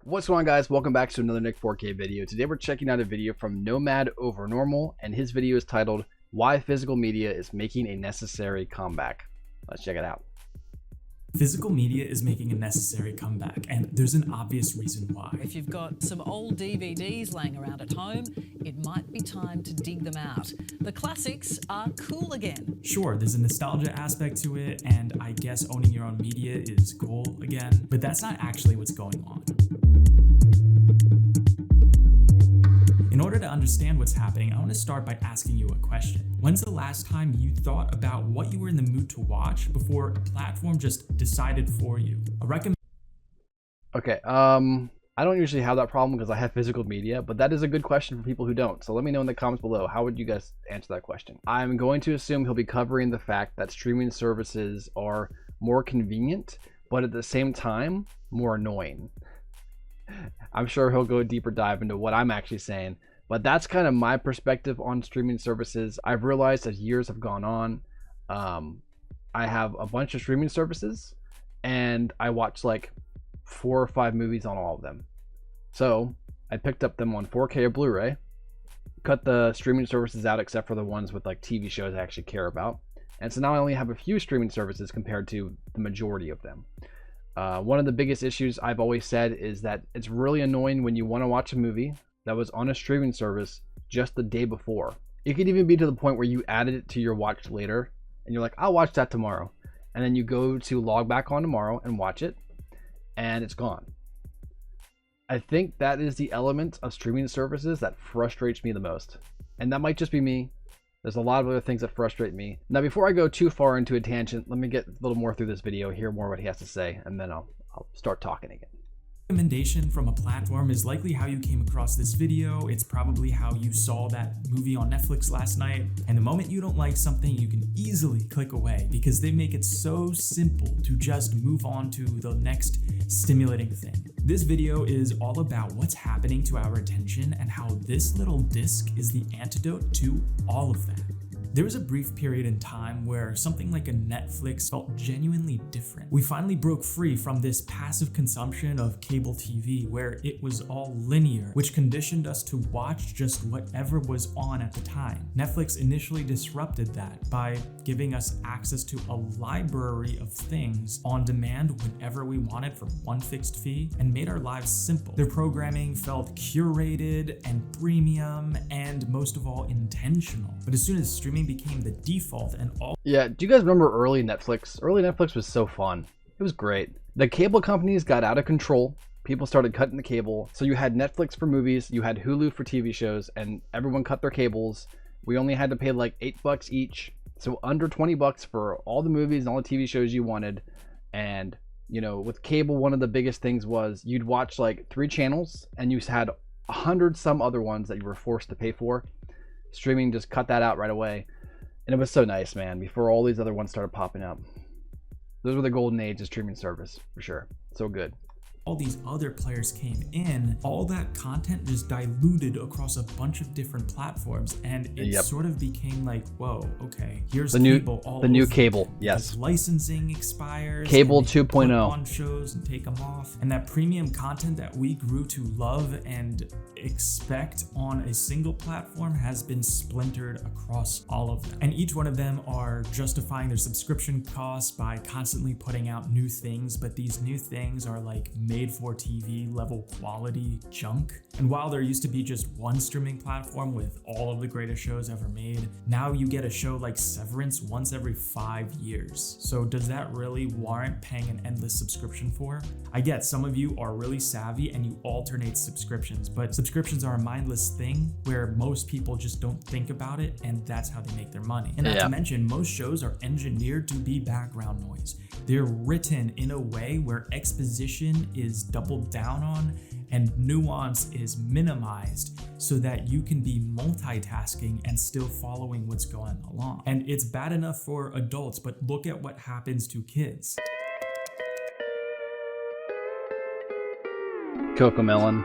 What's going on, guys? Welcome back to another Nick 4K video. Today we're checking out a video from Nomad Over Normal, and his video is titled Why Physical Media is Making a Necessary Comeback. Let's check it out. Physical media is making a necessary comeback, and there's an obvious reason why. If you've got some old DVDs laying around at home, it might be time to dig them out. The classics are cool again. Sure, there's a nostalgia aspect to it, and I guess owning your own media is cool again, but that's not actually what's going on. In order to understand what's happening, I want to start by asking you a question. When's the last time you thought about what you were in the mood to watch before a platform just decided for you? Okay, I don't usually have that problem because I have physical media, but that is a good question for people who don't. So let me know in the comments below, how would you guys answer that question? I'm going to assume he'll be covering the fact that streaming services are more convenient, but at the same time, more annoying. I'm sure he'll go a deeper dive into what I'm actually saying, but that's kind of my perspective on streaming services. I've realized as years have gone on, I have a bunch of streaming services and I watch like 4 or 5 movies on all of them. So I picked up them on 4K or Blu-ray, cut the streaming services out except for the ones with like TV shows I actually care about. And so now I only have a few streaming services compared to the majority of them. One of the biggest issues I've always said is that it's really annoying when you want to watch a movie that was on a streaming service just the day before. It could even be to the point where you added it to your watch later and you're like, I'll watch that tomorrow. And then you go to log back on tomorrow and watch it and it's gone. I think that is the element of streaming services that frustrates me the most. And that might just be me. There's a lot of other things that frustrate me. Now, before I go too far into a tangent, let me get a little more through this video, hear more what he has to say, and then I'll start talking again. Recommendation from a platform is likely how you came across this video. It's probably how you saw that movie on Netflix last night. And the moment you don't like something, you can easily click away because they make it so simple to just move on to the next stimulating thing. This video is all about what's happening to our attention and how this little disc is the antidote to all of that. There was a brief period in time where something like a Netflix felt genuinely different. We finally broke free from this passive consumption of cable TV where it was all linear, which conditioned us to watch just whatever was on at the time. Netflix initially disrupted that by giving us access to a library of things on demand whenever we wanted for one fixed fee and made our lives simple. Their programming felt curated and premium and most of all intentional. But as soon as streaming became the default and all— Yeah, do you guys remember early Netflix? Early Netflix was so fun. It was great. The cable companies got out of control. People started cutting the cable. So you had Netflix for movies, you had Hulu for TV shows, and everyone cut their cables. We only had to pay like $8 each. So under 20 bucks for all the movies and all the TV shows you wanted. And, you know, with cable, one of the biggest things was you'd watch like 3 channels and you had 100 some other ones that you were forced to pay for. Streaming just cut that out right away. And it was so nice, man, before all these other ones started popping up. Those were the golden age of streaming service, for sure. So good. All these other players came in, all that content just diluted across a bunch of different platforms, and it sort of became like, whoa, okay, here's the new cable, all the new cable. Yes, licensing expires, cable 2.0 on shows and take them off, and that premium content that we grew to love and expect on a single platform has been splintered across all of them, and each one of them are justifying their subscription costs by constantly putting out new things, but these new things are like made for TV level quality junk. And while there used to be just one streaming platform with all of the greatest shows ever made, now you get a show like Severance once every 5 years. So does that really warrant paying an endless subscription for? I get some of you are really savvy and you alternate subscriptions, but subscriptions are a mindless thing where most people just don't think about it, and that's how they make their money. And not to mention, most shows are engineered to be background noise. They're written in a way where exposition is doubled down on and nuance is minimized so that you can be multitasking and still following what's going along. And it's bad enough for adults, but look at what happens to kids. Cocomelon.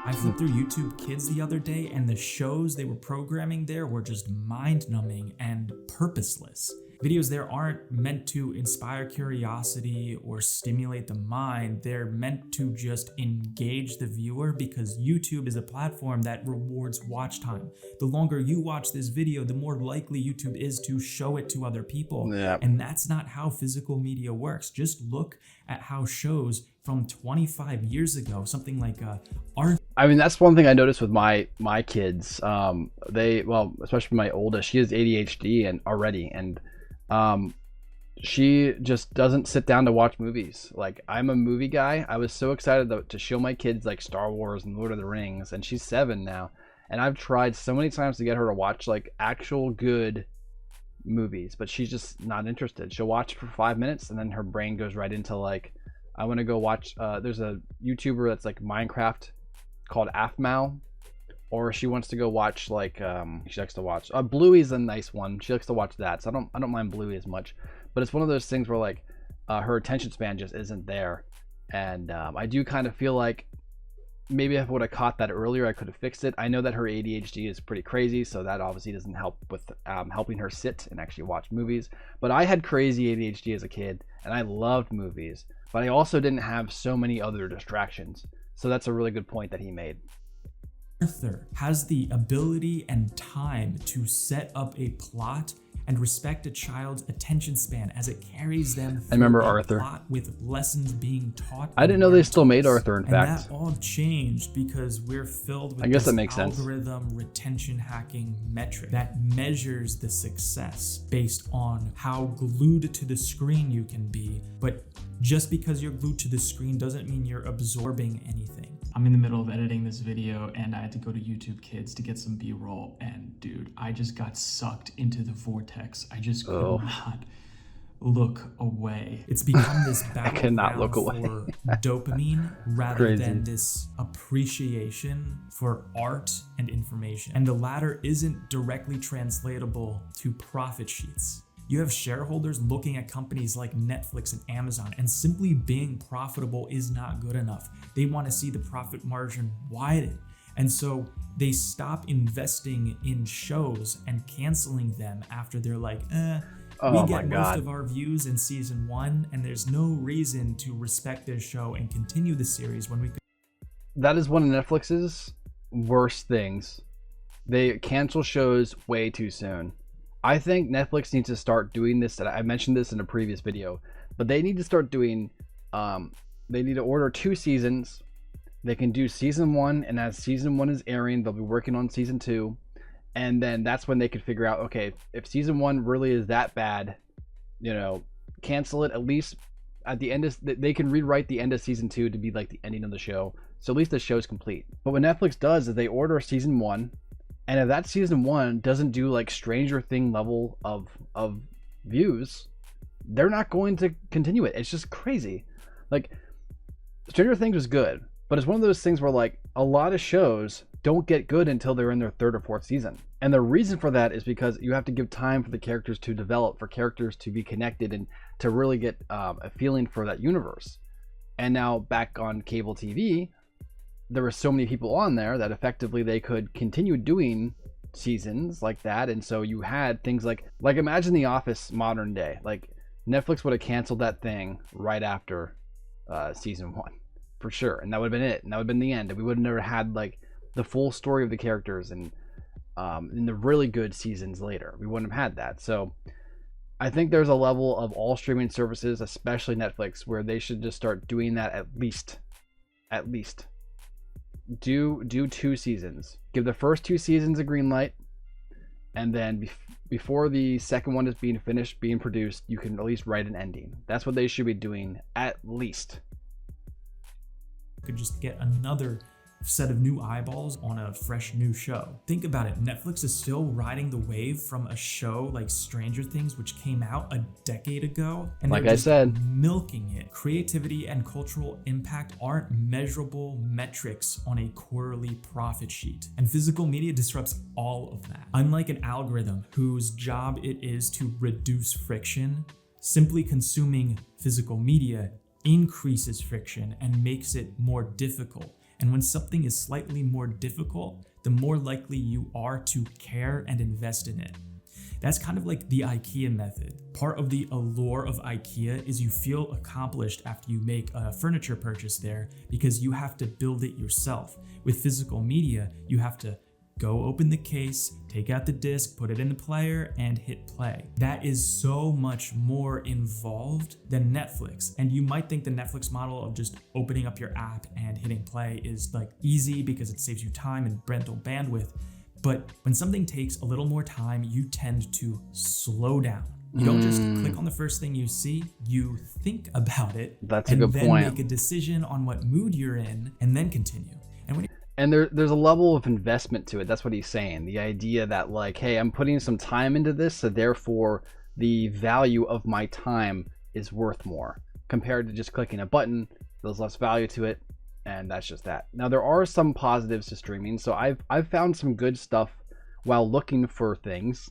I flipped through YouTube Kids the other day and the shows they were programming there were just mind-numbing and purposeless. Videos there aren't meant to inspire curiosity or stimulate the mind. They're meant to just engage the viewer, because YouTube is a platform that rewards watch time. The longer you watch this video, the more likely YouTube is to show it to other people. Yeah. And that's not how physical media works. Just look at how shows from 25 years ago, something like art. I mean, that's one thing I noticed with my kids. Especially my oldest, she has ADHD and she just doesn't sit down to watch movies. Like, I'm a movie guy. I was so excited to show my kids like Star Wars and Lord of the Rings, and she's 7 now. And I've tried so many times to get her to watch like actual good movies, but she's just not interested. She'll watch for 5 minutes and then her brain goes right into like, I want to go watch, there's a YouTuber that's like Minecraft called Afmal, or she wants to go watch like, she likes to watch, Bluey's a nice one. She likes to watch that. So I don't mind Bluey as much, but it's one of those things where like, her attention span just isn't there. And I do kind of feel like maybe if I would have caught that earlier, I could have fixed it. I know that her ADHD is pretty crazy, so that obviously doesn't help with helping her sit and actually watch movies. But I had crazy ADHD as a kid, and I loved movies, but I also didn't have so many other distractions. So that's a really good point that he made. Arthur has the ability and time to set up a plot and respect a child's attention span as it carries them through I remember a Arthur. plot with lessons being taught. I didn't know they still made Arthur, in fact. And that all changed because we're filled with I guess this that makes sense. algorithm retention hacking metric that measures the success based on how glued to the screen you can be. But just because you're glued to the screen doesn't mean you're absorbing anything. I'm in the middle of editing this video and I had to go to YouTube Kids to get some B-roll, and dude, I just got sucked into the vortex. I just could not look away. It's become this cannot look battleground away. for dopamine rather Crazy. than this appreciation for art and information. And the latter isn't directly translatable to profit sheets. You have shareholders looking at companies like Netflix and Amazon, and simply being profitable is not good enough. They want to see the profit margin widen. And so they stop investing in shows and canceling them after they're like, we get most of our views in season 1, and there's no reason to respect this show and continue the series when we could. That is one of Netflix's worst things. They cancel shows way too soon. I think Netflix needs to start doing this. I mentioned this in a previous video, but they need to start doing, they need to order 2 seasons. They can do season 1, and as season 1 is airing, they'll be working on season 2. And then that's when they could figure out, okay, if season 1 really is that bad, cancel it. At least at the end they can rewrite the end of season 2 to be like the ending of the show. So at least the show's complete. But what Netflix does is they order season 1, and if that season 1 doesn't do like Stranger Thing level of views, they're not going to continue it. It's just crazy. Like, Stranger Things was good, but it's one of those things where like a lot of shows don't get good until they're in their 3rd or 4th season. And the reason for that is because you have to give time for the characters to develop, for characters to be connected, and to really get a feeling for that universe. And now back on cable TV, there were so many people on there that effectively they could continue doing seasons like that. And so you had things like imagine The Office modern day. Like, Netflix would have canceled that thing right after season 1 for sure, and that would have been it, and that would have been the end, and we would have never had like the full story of the characters and in the really good seasons later. We wouldn't have had that. So I think there's a level of all streaming services, especially Netflix, where they should just start doing that at least. Do 2 seasons. Give the first 2 seasons a green light, and then before the second one is being produced, you can at least write an ending. That's what they should be doing, at least. Could just get another set of new eyeballs on a fresh new show. Think about it, Netflix is still riding the wave from a show like Stranger Things, which came out a decade ago, and like they're I just said, milking it. Creativity and cultural impact aren't measurable metrics on a quarterly profit sheet, and physical media disrupts all of that. Unlike an algorithm whose job it is to reduce friction, simply consuming physical media increases friction and makes it more difficult. And when something is slightly more difficult, the more likely you are to care and invest in it. That's kind of like the IKEA method. Part of the allure of IKEA is you feel accomplished after you make a furniture purchase there because you have to build it yourself. With physical media, you have to go open the case, take out the disc, put it in the player, and hit play. That is so much more involved than Netflix. And you might think the Netflix model of just opening up your app and hitting play is like easy because it saves you time and rental bandwidth. But when something takes a little more time, you tend to slow down. You don't just click on the first thing you see, you think about it. That's a good point. And then make a decision on what mood you're in and then continue. And there's a level of investment to it. That's what he's saying. The idea that like, hey, I'm putting some time into this, so therefore the value of my time is worth more compared to just clicking a button. There's less value to it, and that's just that. Now there are some positives to streaming. So I've found some good stuff while looking for things.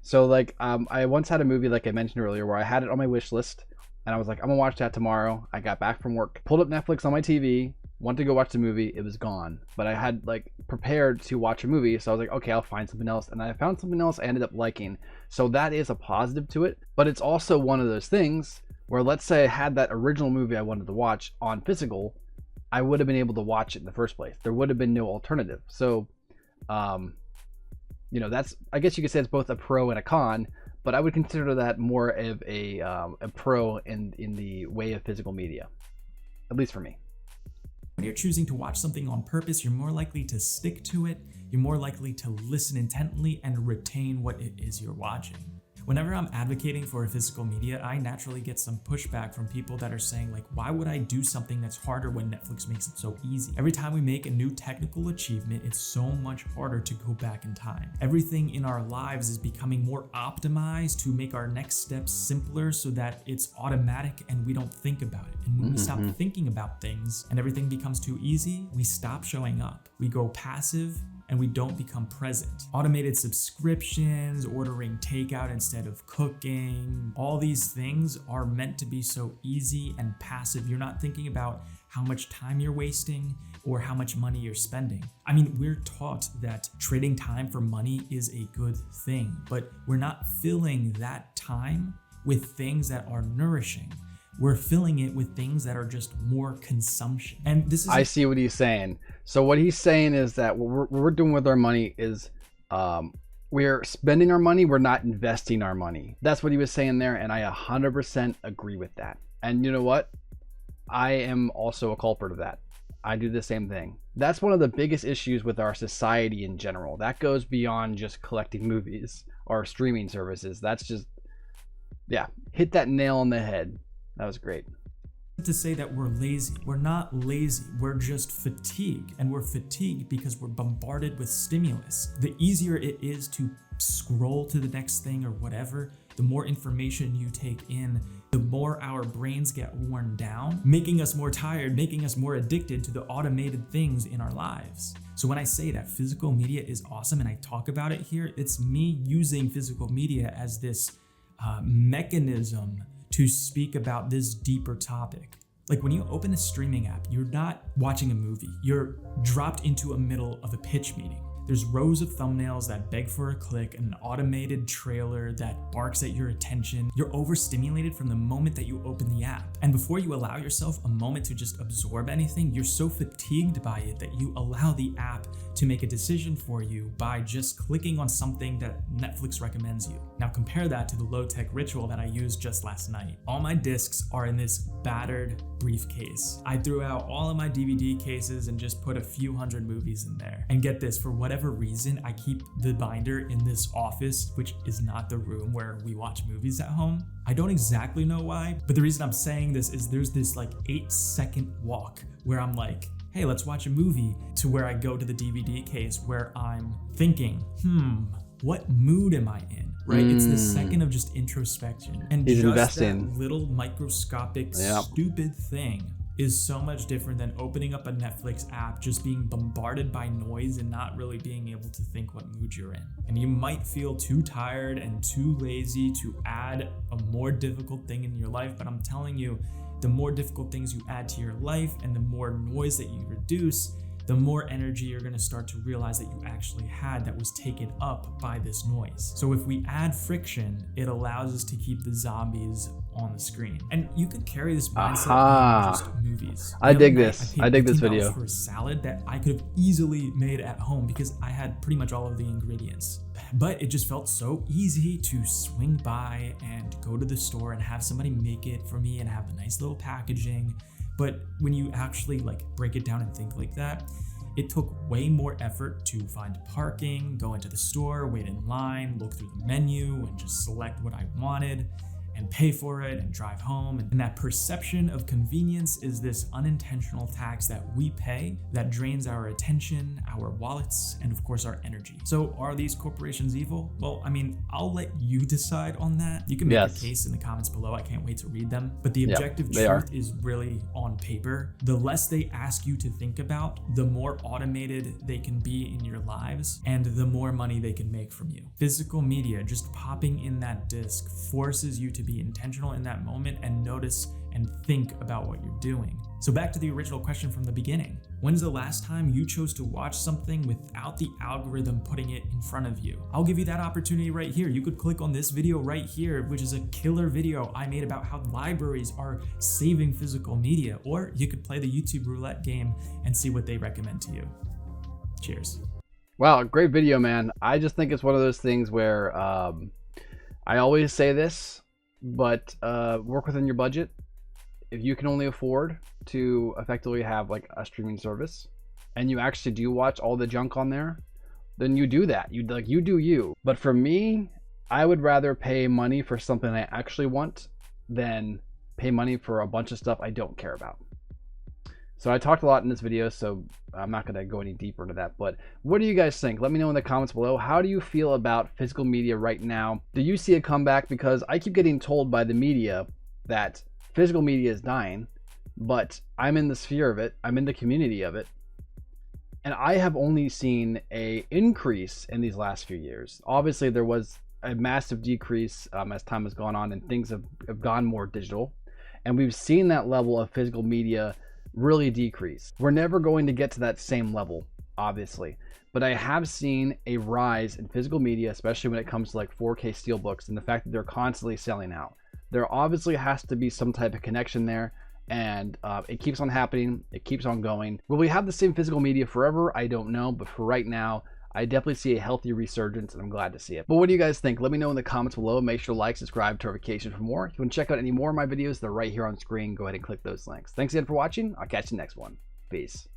So like I once had a movie, like I mentioned earlier, where I had it on my wish list, and I was like, I'm gonna watch that tomorrow. I got back from work, pulled up Netflix on my TV, went to go watch the movie. It was gone, but I had like prepared to watch a movie, so I was like, okay, I'll find something else, and I found something else I ended up liking. So that is a positive to it, but it's also one of those things where, let's say I had that original movie I wanted to watch on physical, I would have been able to watch it in the first place. There would have been no alternative. So you know, that's, I guess you could say it's both a pro and a con, but I would consider that more of a pro in the way of physical media, at least for me. When you're choosing to watch something on purpose, you're more likely to stick to it, you're more likely to listen intently and retain what it is you're watching. Whenever I'm advocating for a physical media, I naturally get some pushback from people that are saying like, why would I do something that's harder when Netflix makes it so easy? Every time we make a new technical achievement, it's so much harder to go back in time. Everything in our lives is becoming more optimized to make our next steps simpler so that it's automatic and we don't think about it. And when we stop thinking about things and everything becomes too easy, we stop showing up. We go passive and we don't become present. Automated subscriptions, ordering takeout instead of cooking, all these things are meant to be so easy and passive. You're not thinking about how much time you're wasting or how much money you're spending. I mean, we're taught that trading time for money is a good thing, but we're not filling that time with things that are nourishing. We're filling it with things that are just more consumption. And this is— I see what he's saying. So what he's saying is that what we're doing with our money is we're spending our money, we're not investing our money. That's what he was saying there, and I 100% agree with that. And you know what? I am also a culprit of that. I do the same thing. That's one of the biggest issues with our society in general. That goes beyond just collecting movies or streaming services. That's just, yeah, hit that nail on the head. That was great. To say that we're lazy. We're not lazy, we're just fatigued, and we're fatigued because we're bombarded with stimulus. The easier it is to scroll to the next thing or whatever, the more information you take in, the more our brains get worn down, making us more tired, making us more addicted to the automated things in our lives. So when I say that physical media is awesome and I talk about it here, it's me using physical media as this mechanism to speak about this deeper topic. Like when you open a streaming app, you're not watching a movie. You're dropped into a middle of a pitch meeting. There's rows of thumbnails that beg for a click, an automated trailer that barks at your attention. You're overstimulated from the moment that you open the app. And before you allow yourself a moment to just absorb anything, you're so fatigued by it that you allow the app to make a decision for you by just clicking on something that Netflix recommends you. Now compare that to the low-tech ritual that I used just last night. All my discs are in this battered briefcase. I threw out all of my DVD cases and just put a few hundred movies in there. And get this, for whatever reason, I keep the binder in this office, which is not the room where we watch movies at home. I don't exactly know why, but the reason I'm saying this is there's this like 8-second walk where I'm like, hey, let's watch a movie, to where I go to the DVD case where I'm thinking, what mood am I in? Right? It's this second of just introspection. And He's just investing. that little microscopic stupid thing is so much different than opening up a Netflix app, just being bombarded by noise and not really being able to think what mood you're in. And you might feel too tired and too lazy to add a more difficult thing in your life, but I'm telling you, the more difficult things you add to your life and the more noise that you reduce, the more energy you're going to start to realize that you actually had that was taken up by this noise. So if we add friction, it allows us to keep the zombies on the screen. And you could carry this mindset beyond just movies. I dig this. I dig this video. For a salad that I could have easily made at home because I had pretty much all of the ingredients. But it just felt so easy to swing by and go to the store and have somebody make it for me and have the nice little packaging. But when you actually like break it down and think like that, it took way more effort to find parking, go into the store, wait in line, look through the menu and just select what I wanted and pay for it and drive home. And that perception of convenience is this unintentional tax that we pay that drains our attention, our wallets, and of course our energy. So are these corporations evil? Well, I mean, I'll let you decide on that. You can make a case in the comments below. I can't wait to read them. But the objective truth is really on paper. The less they ask you to think about, the more automated they can be in your lives and the more money they can make from you. Physical media, just popping in that disc, forces you to be intentional in that moment and notice and think about what you're doing. So back to the original question from the beginning. When's the last time you chose to watch something without the algorithm putting it in front of you? I'll give you that opportunity right here. You could click on this video right here, which is a killer video I made about how libraries are saving physical media, or you could play the YouTube roulette game and see what they recommend to you. Cheers. Wow, great video, man. I just think it's one of those things where I always say this, but work within your budget. If you can only afford to effectively have like a streaming service and you actually do watch all the junk on there, then you do that. You do you. But for me, I would rather pay money for something I actually want than pay money for a bunch of stuff I don't care about. So I talked a lot in this video, so I'm not going to go any deeper into that. But what do you guys think? Let me know in the comments below. How do you feel about physical media right now? Do you see a comeback? Because I keep getting told by the media that physical media is dying, but I'm in the sphere of it. I'm in the community of it. And I have only seen an increase in these last few years. Obviously, there was a massive decrease as time has gone on and things have gone more digital. And we've seen that level of physical media really decrease. We're never going to get to that same level, obviously, but I have seen a rise in physical media, especially when it comes to like 4K steelbooks and the fact that they're constantly selling out. There obviously has to be some type of connection there, and it keeps on happening. It keeps on going. Will we have the same physical media forever? I don't know, but for right now, I definitely see a healthy resurgence, and I'm glad to see it. But what do you guys think? Let me know in the comments below. Make sure to like, subscribe, turn notifications for more. If you want to check out any more of my videos, they're right here on screen. Go ahead and click those links. Thanks again for watching. I'll catch you next one. Peace.